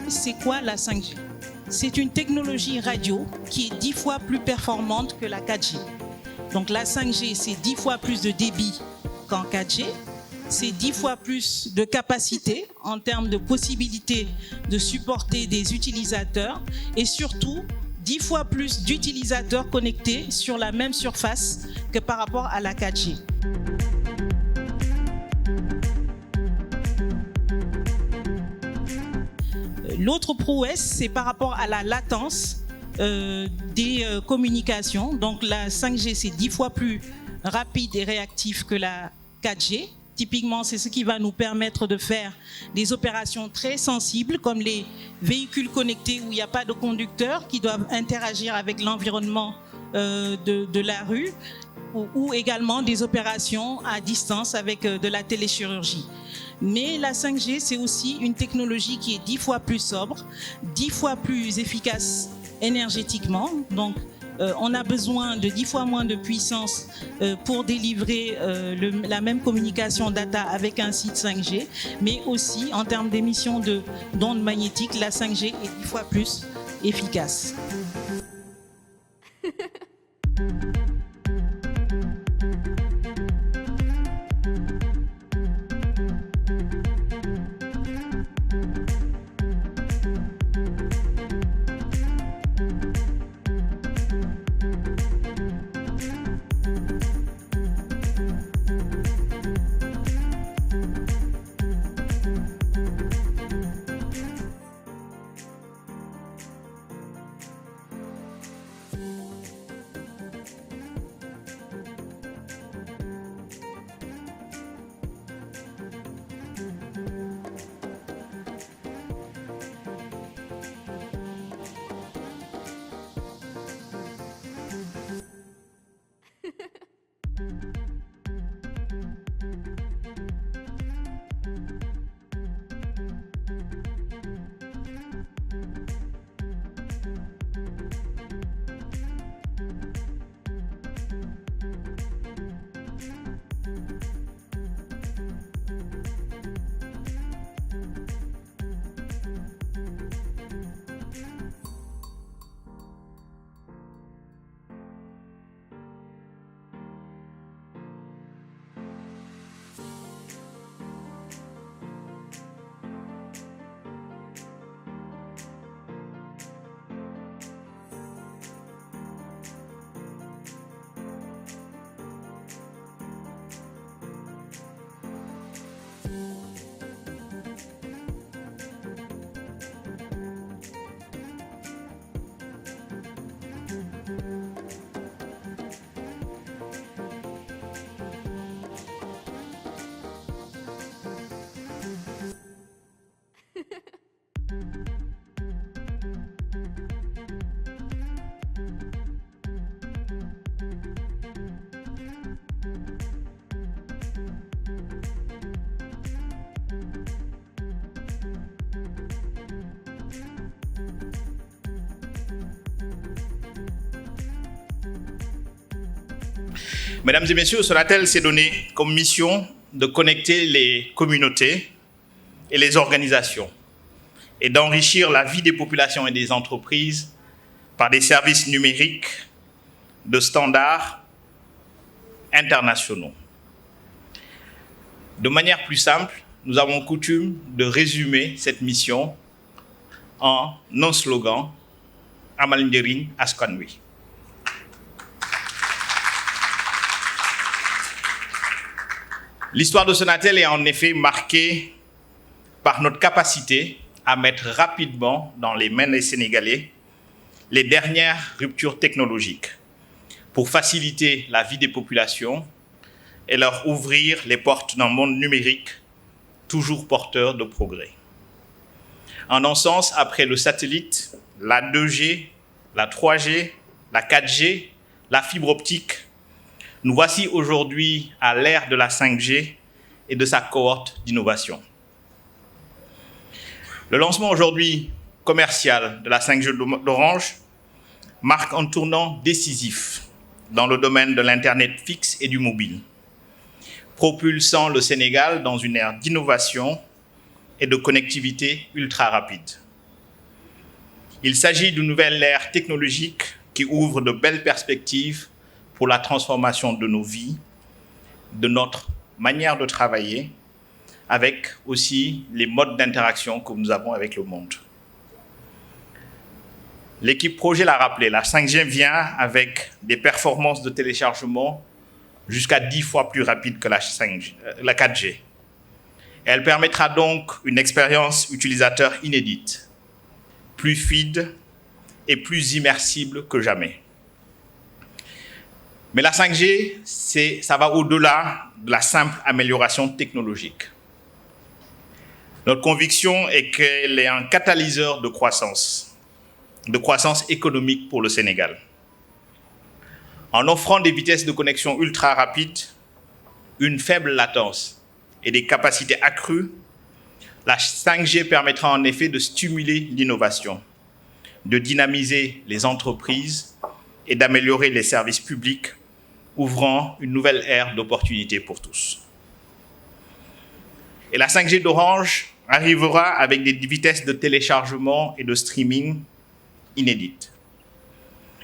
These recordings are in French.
c'est quoi la 5G? C'est une technologie radio qui est 10 fois plus performante que la 4G. Donc la 5G, c'est 10 fois plus de débit qu'en 4G. C'est 10 fois plus de capacité en termes de possibilité de supporter des utilisateurs et surtout 10 fois plus d'utilisateurs connectés sur la même surface que par rapport à la 4G. L'autre prouesse, c'est par rapport à la latence des communications. Donc la 5G, c'est 10 fois plus rapide et réactif que la 4G. Typiquement, c'est ce qui va nous permettre de faire des opérations très sensibles comme les véhicules connectés où il n'y a pas de conducteurs qui doivent interagir avec l'environnement de la rue ou également des opérations à distance avec de la téléchirurgie. Mais la 5G, c'est aussi une technologie qui est 10 fois plus sobre, 10 fois plus efficace énergétiquement. Donc, on a besoin de 10 fois moins de puissance pour délivrer la même communication data avec un site 5G, mais aussi en termes d'émissions d'ondes magnétiques, la 5G est 10 fois plus efficace. Mesdames et messieurs, Sonatel s'est donné comme mission de connecter les communautés et les organisations et d'enrichir la vie des populations et des entreprises par des services numériques de standards internationaux. De manière plus simple, nous avons coutume de résumer cette mission en un slogan, Amal Njëriñ Askan Wi. L'histoire de Sonatel est en effet marquée par notre capacité à mettre rapidement dans les mains des Sénégalais les dernières ruptures technologiques pour faciliter la vie des populations et leur ouvrir les portes d'un monde numérique toujours porteur de progrès. En un sens, après le satellite, la 2G, la 3G, la 4G, la fibre optique, nous voici aujourd'hui à l'ère de la 5G et de sa cohorte d'innovation. Le lancement aujourd'hui commercial de la 5G d'Orange marque un tournant décisif dans le domaine de l'Internet fixe et du mobile, propulsant le Sénégal dans une ère d'innovation et de connectivité ultra rapide. Il s'agit d'une nouvelle ère technologique qui ouvre de belles perspectives pour la transformation de nos vies, de notre manière de travailler, avec aussi les modes d'interaction que nous avons avec le monde. L'équipe projet l'a rappelé, la 5G vient avec des performances de téléchargement jusqu'à 10 fois plus rapides que la 4G. Elle permettra donc une expérience utilisateur inédite, plus fluide et plus immersible que jamais. Mais la 5G, ça va au-delà de la simple amélioration technologique. Notre conviction est qu'elle est un catalyseur de croissance économique pour le Sénégal. En offrant des vitesses de connexion ultra rapides, une faible latence et des capacités accrues, la 5G permettra en effet de stimuler l'innovation, de dynamiser les entreprises et d'améliorer les services publics, ouvrant une nouvelle ère d'opportunités pour tous. Et la 5G d'Orange arrivera avec des vitesses de téléchargement et de streaming inédites,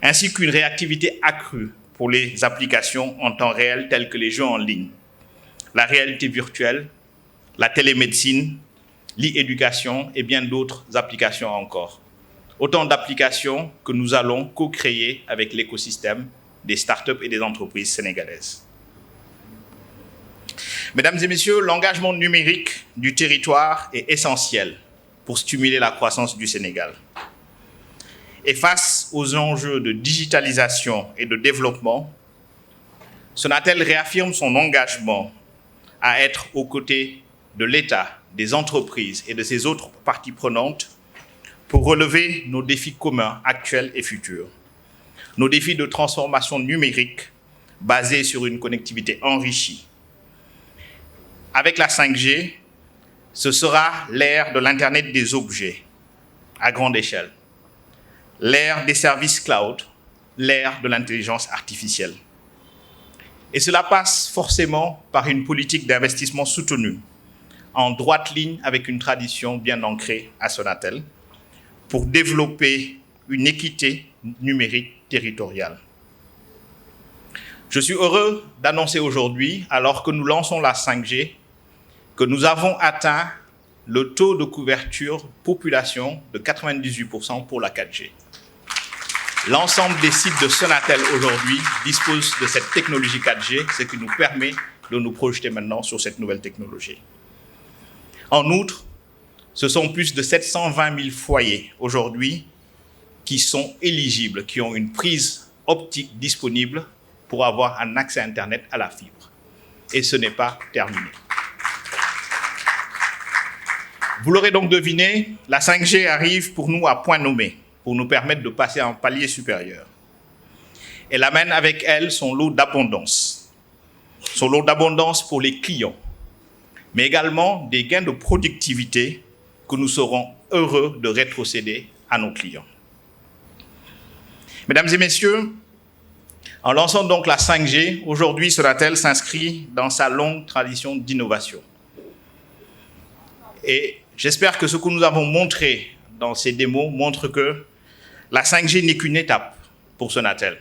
ainsi qu'une réactivité accrue pour les applications en temps réel telles que les jeux en ligne, la réalité virtuelle, la télémédecine, l'e-éducation et bien d'autres applications encore. Autant d'applications que nous allons co-créer avec l'écosystème des startups et des entreprises sénégalaises. Mesdames et messieurs, l'engagement numérique du territoire est essentiel pour stimuler la croissance du Sénégal. Et face aux enjeux de digitalisation et de développement, Sonatel réaffirme son engagement à être aux côtés de l'État, des entreprises et de ses autres parties prenantes pour relever nos défis communs actuels et futurs. Nos défis de transformation numérique basés sur une connectivité enrichie. Avec la 5G, ce sera l'ère de l'Internet des objets à grande échelle, l'ère des services cloud, l'ère de l'intelligence artificielle. Et cela passe forcément par une politique d'investissement soutenue, en droite ligne avec une tradition bien ancrée à Sonatel, pour développer une équité numérique territoriale. Je suis heureux d'annoncer aujourd'hui, alors que nous lançons la 5G, que nous avons atteint le taux de couverture population de 98% pour la 4G. L'ensemble des sites de Sonatel aujourd'hui disposent de cette technologie 4G, ce qui nous permet de nous projeter maintenant sur cette nouvelle technologie. En outre, ce sont plus de 720 000 foyers aujourd'hui qui sont éligibles, qui ont une prise optique disponible pour avoir un accès Internet à la fibre. Et ce n'est pas terminé. Vous l'aurez donc deviné, la 5G arrive pour nous à point nommé, pour nous permettre de passer à un palier supérieur. Elle amène avec elle son lot d'abondance pour les clients, mais également des gains de productivité que nous serons heureux de rétrocéder à nos clients. Mesdames et messieurs, en lançant donc la 5G, aujourd'hui Sonatel s'inscrit dans sa longue tradition d'innovation. Et j'espère que ce que nous avons montré dans ces démos montre que la 5G n'est qu'une étape pour Sonatel,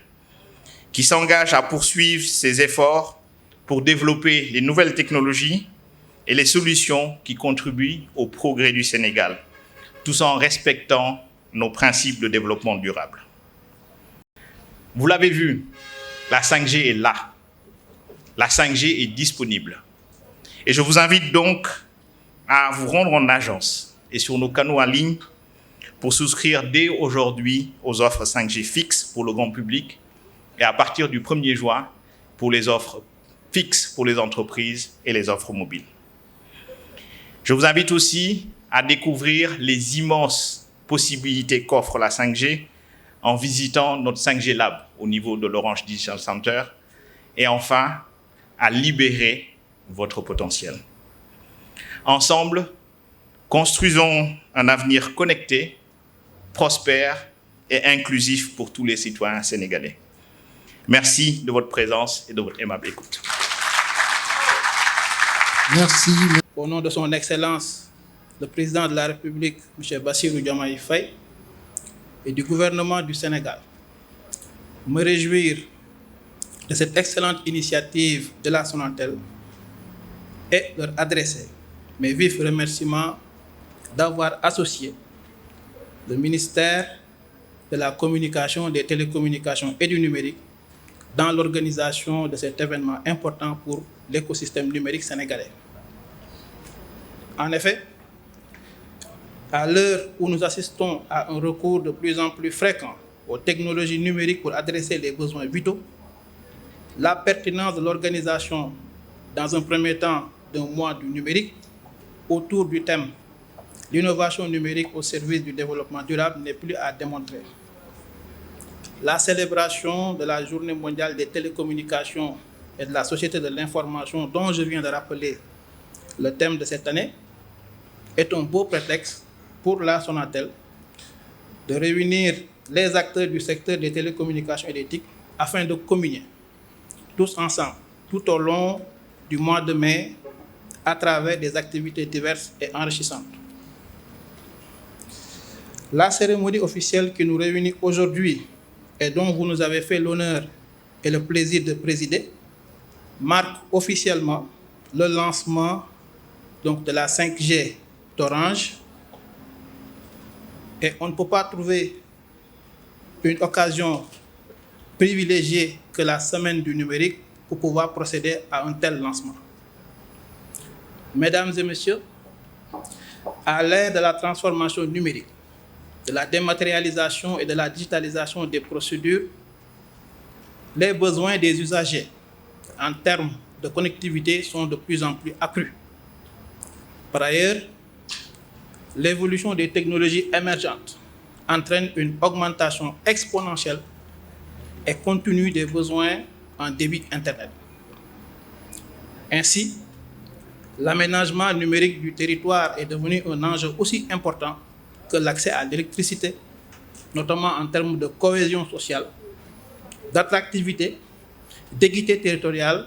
qui s'engage à poursuivre ses efforts pour développer les nouvelles technologies et les solutions qui contribuent au progrès du Sénégal, tout en respectant nos principes de développement durable. Vous l'avez vu, la 5G est là. La 5G est disponible. Et je vous invite donc à vous rendre en agence et sur nos canaux en ligne pour souscrire dès aujourd'hui aux offres 5G fixes pour le grand public et à partir du 1er juin pour les offres fixes pour les entreprises et les offres mobiles. Je vous invite aussi à découvrir les immenses possibilités qu'offre la 5G en visitant notre 5G Lab au niveau de l'Orange Digital Center et enfin à libérer votre potentiel. Ensemble, construisons un avenir connecté, prospère et inclusif pour tous les citoyens sénégalais. Merci de votre présence et de votre aimable écoute. Merci. Au nom de son Excellence, le Président de la République, M. Bassirou Diomaye Faye, et du gouvernement du Sénégal me réjouir de cette excellente initiative de la Sonatel et leur adresser mes vifs remerciements d'avoir associé le ministère de la Communication, des Télécommunications et du Numérique dans l'organisation de cet événement important pour l'écosystème numérique sénégalais. En effet, à l'heure où nous assistons à un recours de plus en plus fréquent aux technologies numériques pour adresser les besoins vitaux, la pertinence de l'organisation, dans un premier temps, d'un mois du numérique autour du thème « L'innovation numérique au service du développement durable » n'est plus à démontrer. La célébration de la Journée mondiale des télécommunications et de la société de l'information, dont je viens de rappeler le thème de cette année, est un beau prétexte pour la Sonatel de réunir les acteurs du secteur des télécommunications et des TIC afin de communier tous ensemble tout au long du mois de mai à travers des activités diverses et enrichissantes. La cérémonie officielle qui nous réunit aujourd'hui et dont vous nous avez fait l'honneur et le plaisir de présider marque officiellement le lancement donc, de la 5G d'Orange. Et on ne peut pas trouver une occasion privilégiée que la semaine du numérique pour pouvoir procéder à un tel lancement. Mesdames et messieurs, à l'ère de la transformation numérique, de la dématérialisation et de la digitalisation des procédures, les besoins des usagers en termes de connectivité sont de plus en plus accrus. Par ailleurs, l'évolution des technologies émergentes entraîne une augmentation exponentielle et continue des besoins en débit Internet. Ainsi, l'aménagement numérique du territoire est devenu un enjeu aussi important que l'accès à l'électricité, notamment en termes de cohésion sociale, d'attractivité, d'équité territoriale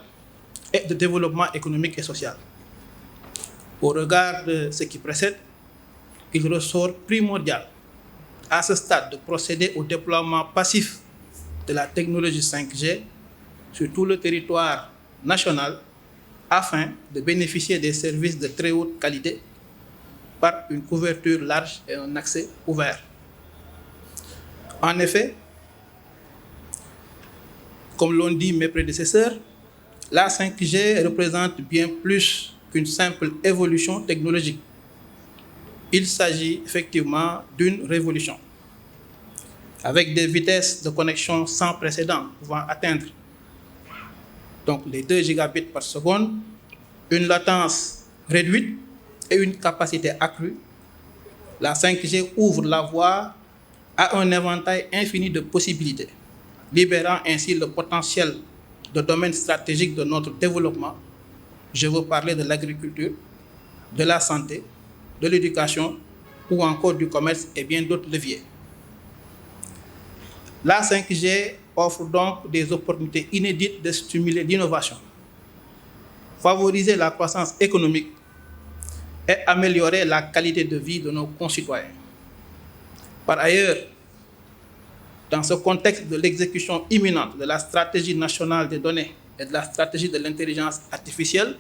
et de développement économique et social. Au regard de ce qui précède, il ressort primordial à ce stade de procéder au déploiement passif de la technologie 5G sur tout le territoire national afin de bénéficier des services de très haute qualité par une couverture large et un accès ouvert. En effet, comme l'ont dit mes prédécesseurs, la 5G représente bien plus qu'une simple évolution technologique. Il s'agit effectivement d'une révolution, avec des vitesses de connexion sans précédent pouvant atteindre donc les 2 gigabits par seconde, une latence réduite et une capacité accrue. La 5G ouvre la voie à un éventail infini de possibilités, libérant ainsi le potentiel de domaines stratégiques de notre développement. Je veux parler de l'agriculture, de la santé, de l'éducation ou encore du commerce et bien d'autres leviers. La 5G offre donc des opportunités inédites de stimuler l'innovation, favoriser la croissance économique et améliorer la qualité de vie de nos concitoyens. Par ailleurs, dans ce contexte de l'exécution imminente de la stratégie nationale des données et de la stratégie de l'intelligence artificielle,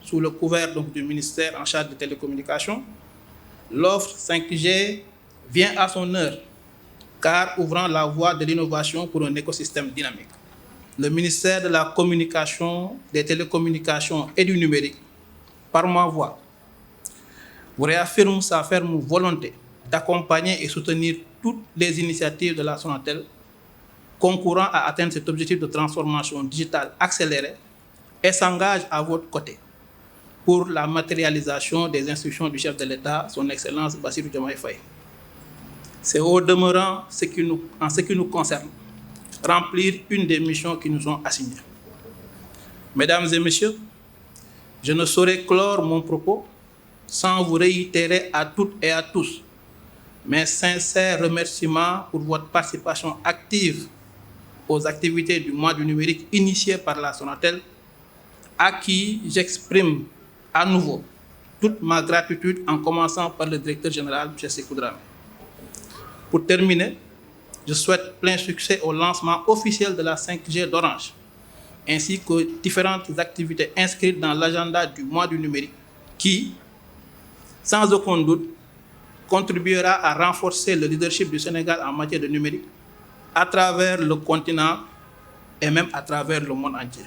sous le couvert donc, du ministère en charge des télécommunications, l'offre 5G vient à son heure, car ouvrant la voie de l'innovation pour un écosystème dynamique. Le ministère de la Communication, des Télécommunications et du Numérique, par ma voix, vous réaffirme sa ferme volonté d'accompagner et soutenir toutes les initiatives de la Sonatel concourant à atteindre cet objectif de transformation digitale accélérée et s'engage à votre côté pour la matérialisation des instructions du chef de l'État, son Excellence Bassirou Diomaye Faye. C'est au demeurant, en ce qui nous concerne, remplir une des missions qui nous sont assignées. Mesdames et messieurs, je ne saurais clore mon propos sans vous réitérer à toutes et à tous mes sincères remerciements pour votre participation active aux activités du mois du numérique initiées par la Sonatel, à qui j'exprime à nouveau toute ma gratitude en commençant par le directeur général, M. Sékou Dramé. Pour terminer, je souhaite plein succès au lancement officiel de la 5G d'Orange, ainsi que différentes activités inscrites dans l'agenda du mois du numérique, qui, sans aucun doute, contribuera à renforcer le leadership du Sénégal en matière de numérique à travers le continent et même à travers le monde entier.